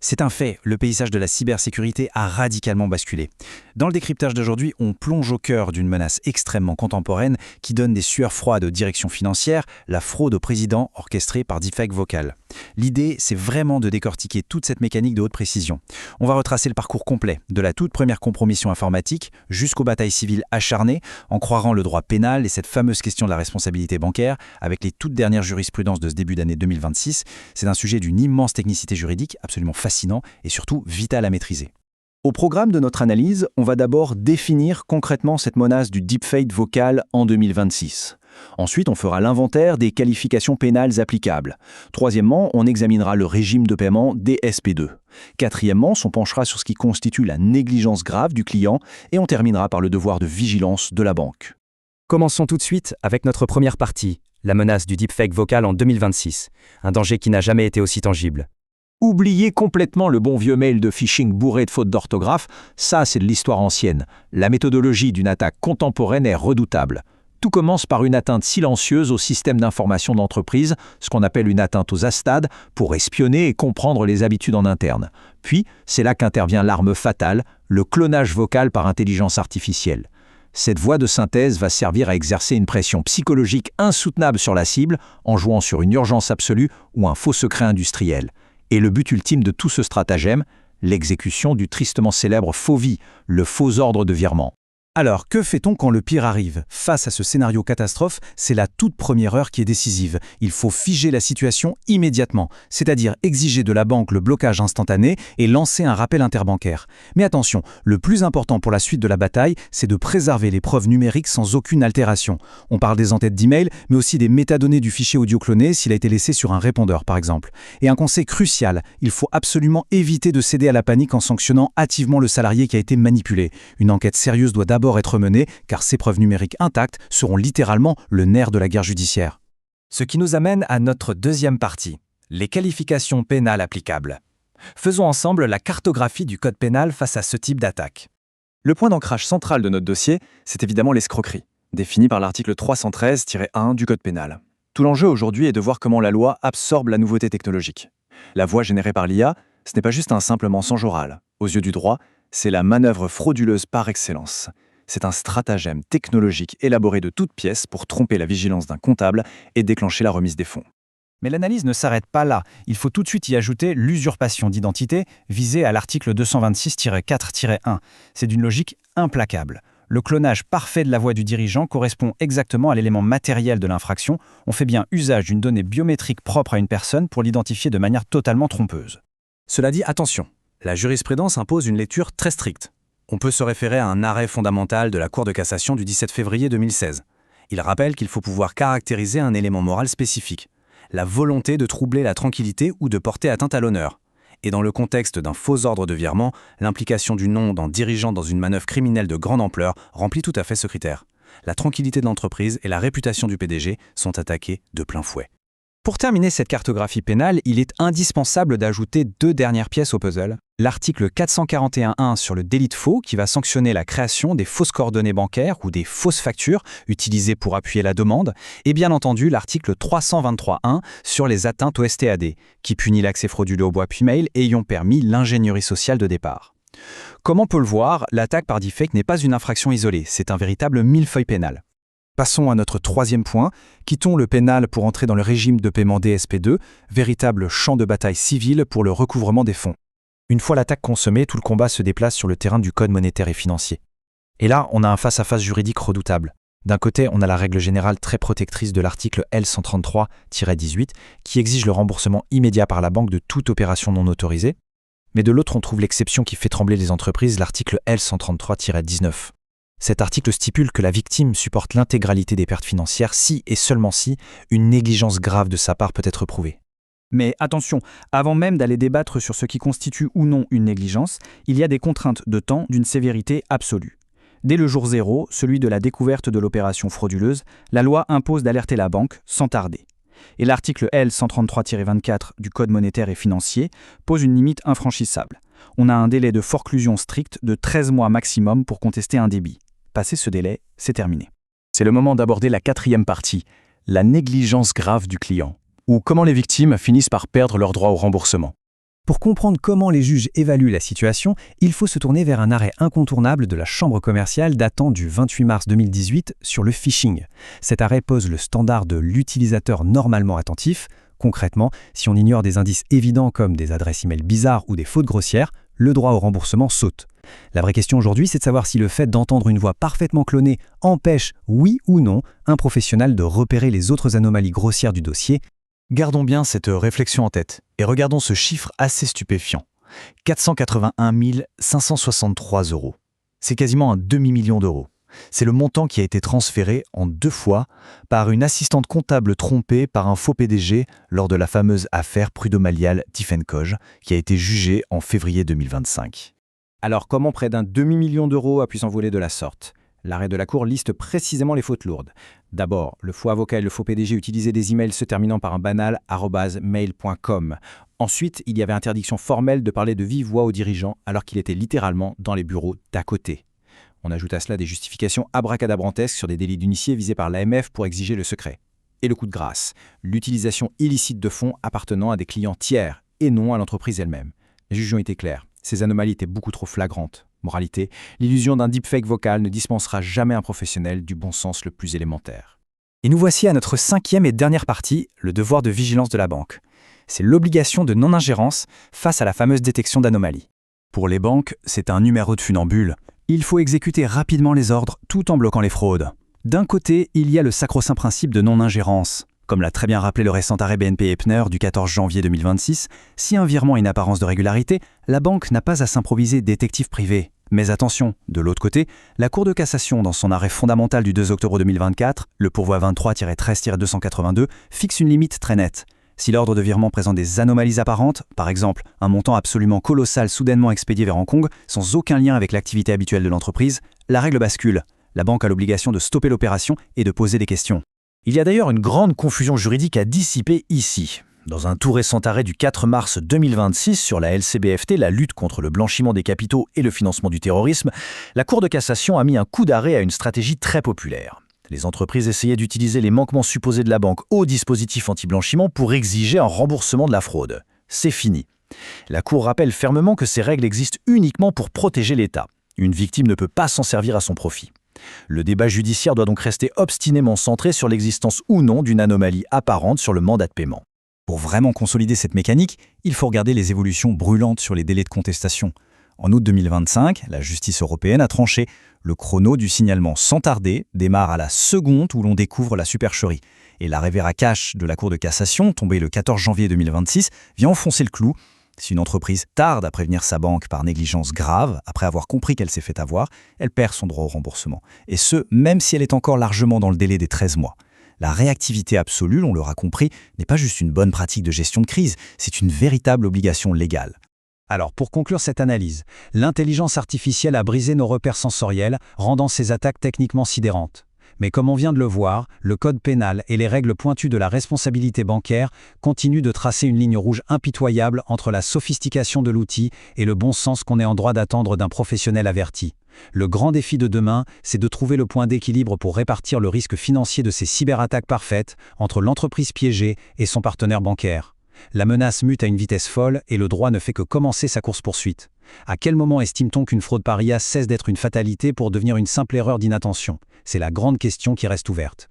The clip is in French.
C'est un fait, le paysage de la cybersécurité a radicalement basculé. Dans le décryptage d'aujourd'hui, on plonge au cœur d'une menace extrêmement contemporaine qui donne des sueurs froides aux directions financières, la fraude au président orchestrée par deepfake vocal. L'idée, c'est vraiment de décortiquer toute cette mécanique de haute précision. On va retracer le parcours complet, de la toute première compromission informatique jusqu'aux batailles civiles acharnées, en croirant le droit pénal et cette fameuse question de la responsabilité bancaire, avec les toutes dernières jurisprudences de ce début d'année 2026. C'est un sujet d'une immense technicité juridique, absolument fascinant et surtout vital à maîtriser. Au programme de notre analyse, on va d'abord définir concrètement cette menace du deepfake vocal en 2026. Ensuite, on fera l'inventaire des qualifications pénales applicables. Troisièmement, on examinera le régime de paiement DSP2. Quatrièmement, on penchera sur ce qui constitue la négligence grave du client et on terminera par le devoir de vigilance de la banque. Commençons tout de suite avec notre première partie, la menace du deepfake vocal en 2026, un danger qui n'a jamais été aussi tangible. Oubliez complètement le bon vieux mail de phishing bourré de fautes d'orthographe, ça c'est de l'histoire ancienne. La méthodologie d'une attaque contemporaine est redoutable. Tout commence par une atteinte silencieuse au système d'information d'entreprise, ce qu'on appelle une atteinte aux ASTAD, pour espionner et comprendre les habitudes en interne. Puis, c'est là qu'intervient l'arme fatale, le clonage vocal par intelligence artificielle. Cette voie de synthèse va servir à exercer une pression psychologique insoutenable sur la cible en jouant sur une urgence absolue ou un faux secret industriel. Et le but ultime de tout ce stratagème, l'exécution du tristement célèbre FOVI, le faux ordre de virement. Alors, que fait-on quand le pire arrive? Face à ce scénario catastrophe, c'est la toute première heure qui est décisive. Il faut figer la situation immédiatement, c'est-à-dire exiger de la banque le blocage instantané et lancer un rappel interbancaire. Mais attention, le plus important pour la suite de la bataille, c'est de préserver les preuves numériques sans aucune altération. On parle des entêtes d'email, mais aussi des métadonnées du fichier audio cloné s'il a été laissé sur un répondeur, par exemple. Et un conseil crucial, il faut absolument éviter de céder à la panique en sanctionnant hâtivement le salarié qui a été manipulé. Une enquête sérieuse doit d'abord être menée, car ces preuves numériques intactes seront littéralement le nerf de la guerre judiciaire. Ce qui nous amène à notre deuxième partie, les qualifications pénales applicables. Faisons ensemble la cartographie du code pénal face à ce type d'attaque. Le point d'ancrage central de notre dossier, c'est évidemment l'escroquerie, définie par l'article 313-1 du code pénal. Tout l'enjeu aujourd'hui est de voir comment la loi absorbe la nouveauté technologique. La voix générée par l'IA, ce n'est pas juste un simple mensonge oral. Aux yeux du droit, c'est la manœuvre frauduleuse par excellence. C'est un stratagème technologique élaboré de toutes pièces pour tromper la vigilance d'un comptable et déclencher la remise des fonds. Mais l'analyse ne s'arrête pas là. Il faut tout de suite y ajouter l'usurpation d'identité visée à l'article 226-4-1. C'est d'une logique implacable. Le clonage parfait de la voix du dirigeant correspond exactement à l'élément matériel de l'infraction. On fait bien usage d'une donnée biométrique propre à une personne pour l'identifier de manière totalement trompeuse. Cela dit, attention, la jurisprudence impose une lecture très stricte. On peut se référer à un arrêt fondamental de la Cour de cassation du 17 février 2016. Il rappelle qu'il faut pouvoir caractériser un élément moral spécifique, la volonté de troubler la tranquillité ou de porter atteinte à l'honneur. Et dans le contexte d'un faux ordre de virement, l'implication du nom d'un dirigeant dans une manœuvre criminelle de grande ampleur remplit tout à fait ce critère. La tranquillité de l'entreprise et la réputation du PDG sont attaquées de plein fouet. Pour terminer cette cartographie pénale, il est indispensable d'ajouter deux dernières pièces au puzzle. L'article 441.1 sur le délit de faux qui va sanctionner la création des fausses coordonnées bancaires ou des fausses factures utilisées pour appuyer la demande, et bien entendu l'article 323.1 sur les atteintes au STAD qui punit l'accès frauduleux au boîte mail ayant permis l'ingénierie sociale de départ. Comme on peut le voir, l'attaque par deepfake n'est pas une infraction isolée, c'est un véritable millefeuille pénal. Passons à notre troisième point, quittons le pénal pour entrer dans le régime de paiement DSP2, véritable champ de bataille civil pour le recouvrement des fonds. Une fois l'attaque consommée, tout le combat se déplace sur le terrain du code monétaire et financier. Et là, on a un face-à-face juridique redoutable. D'un côté, on a la règle générale très protectrice de l'article L133-18 qui exige le remboursement immédiat par la banque de toute opération non autorisée. Mais de l'autre, on trouve l'exception qui fait trembler les entreprises, l'article L133-19. Cet article stipule que la victime supporte l'intégralité des pertes financières si et seulement si une négligence grave de sa part peut être prouvée. Mais attention, avant même d'aller débattre sur ce qui constitue ou non une négligence, il y a des contraintes de temps d'une sévérité absolue. Dès le jour 0, celui de la découverte de l'opération frauduleuse, la loi impose d'alerter la banque sans tarder. Et l'article L133-24 du Code monétaire et financier pose une limite infranchissable. On a un délai de forclusion strict de 13 mois maximum pour contester un débit. Passé ce délai, c'est terminé. C'est le moment d'aborder la quatrième partie, la négligence grave du client, ou comment les victimes finissent par perdre leur droit au remboursement. Pour comprendre comment les juges évaluent la situation, il faut se tourner vers un arrêt incontournable de la Chambre commerciale datant du 28 mars 2018 sur le phishing. Cet arrêt pose le standard de l'utilisateur normalement attentif. Concrètement, si on ignore des indices évidents comme des adresses e-mail bizarres ou des fautes grossières, le droit au remboursement saute. La vraie question aujourd'hui, c'est de savoir si le fait d'entendre une voix parfaitement clonée empêche, oui ou non, un professionnel de repérer les autres anomalies grossières du dossier. Gardons bien cette réflexion en tête et regardons ce chiffre assez stupéfiant. 481 563 €. C'est quasiment un demi-million d'euros. C'est le montant qui a été transféré en 2 fois par une assistante comptable trompée par un faux PDG lors de la fameuse affaire prud'homaliale Tiffencoge qui a été jugée en février 2025. Alors comment près d'un demi-million d'euros a pu s'envoler de la sorte ? L'arrêt de la Cour liste précisément les fautes lourdes. D'abord, le faux avocat et le faux PDG utilisaient des emails se terminant par un banal @mail.com. Ensuite, il y avait interdiction formelle de parler de vive voix aux dirigeants alors qu'il était littéralement dans les bureaux d'à côté. On ajoute à cela des justifications abracadabrantesques sur des délits d'initiés visés par l'AMF pour exiger le secret. Et le coup de grâce, l'utilisation illicite de fonds appartenant à des clients tiers et non à l'entreprise elle-même. Les juges ont été clairs, ces anomalies étaient beaucoup trop flagrantes. Moralité, l'illusion d'un deepfake vocal ne dispensera jamais un professionnel du bon sens le plus élémentaire. Et nous voici à notre 5e et dernière partie, le devoir de vigilance de la banque. C'est l'obligation de non-ingérence face à la fameuse détection d'anomalies. Pour les banques, c'est un numéro de funambule. Il faut exécuter rapidement les ordres tout en bloquant les fraudes. D'un côté, il y a le sacro-saint principe de non-ingérence. Comme l'a très bien rappelé le récent arrêt BNP Epner du 14 janvier 2026, si un virement a une apparence de régularité, la banque n'a pas à s'improviser détective privé. Mais attention, de l'autre côté, la Cour de cassation, dans son arrêt fondamental du 2 octobre 2024, le pourvoi 23-13-282, fixe une limite très nette. Si l'ordre de virement présente des anomalies apparentes, par exemple un montant absolument colossal soudainement expédié vers Hong Kong, sans aucun lien avec l'activité habituelle de l'entreprise, la règle bascule. La banque a l'obligation de stopper l'opération et de poser des questions. Il y a d'ailleurs une grande confusion juridique à dissiper ici. Dans un tout récent arrêt du 4 mars 2026 sur la LCBFT, la lutte contre le blanchiment des capitaux et le financement du terrorisme, la Cour de cassation a mis un coup d'arrêt à une stratégie très populaire. Les entreprises essayaient d'utiliser les manquements supposés de la banque au dispositif anti-blanchiment pour exiger un remboursement de la fraude. C'est fini. La Cour rappelle fermement que ces règles existent uniquement pour protéger l'État. Une victime ne peut pas s'en servir à son profit. Le débat judiciaire doit donc rester obstinément centré sur l'existence ou non d'une anomalie apparente sur le mandat de paiement. Pour vraiment consolider cette mécanique, il faut regarder les évolutions brûlantes sur les délais de contestation. En août 2025, la justice européenne a tranché. Le chrono du signalement sans tarder démarre à la seconde où l'on découvre la supercherie. Et l'arrêt Vera Cash de la Cour de cassation, tombé le 14 janvier 2026, vient enfoncer le clou. Si une entreprise tarde à prévenir sa banque par négligence grave, après avoir compris qu'elle s'est fait avoir, elle perd son droit au remboursement. Et ce, même si elle est encore largement dans le délai des 13 mois. La réactivité absolue, on l'aura compris, n'est pas juste une bonne pratique de gestion de crise, c'est une véritable obligation légale. Alors, pour conclure cette analyse, l'intelligence artificielle a brisé nos repères sensoriels, rendant ces attaques techniquement sidérantes. Mais comme on vient de le voir, le code pénal et les règles pointues de la responsabilité bancaire continuent de tracer une ligne rouge impitoyable entre la sophistication de l'outil et le bon sens qu'on est en droit d'attendre d'un professionnel averti. Le grand défi de demain, c'est de trouver le point d'équilibre pour répartir le risque financier de ces cyberattaques parfaites entre l'entreprise piégée et son partenaire bancaire. La menace mute à une vitesse folle et le droit ne fait que commencer sa course-poursuite. À quel moment estime-t-on qu'une fraude par IA cesse d'être une fatalité pour devenir une simple erreur d'inattention ? C'est la grande question qui reste ouverte.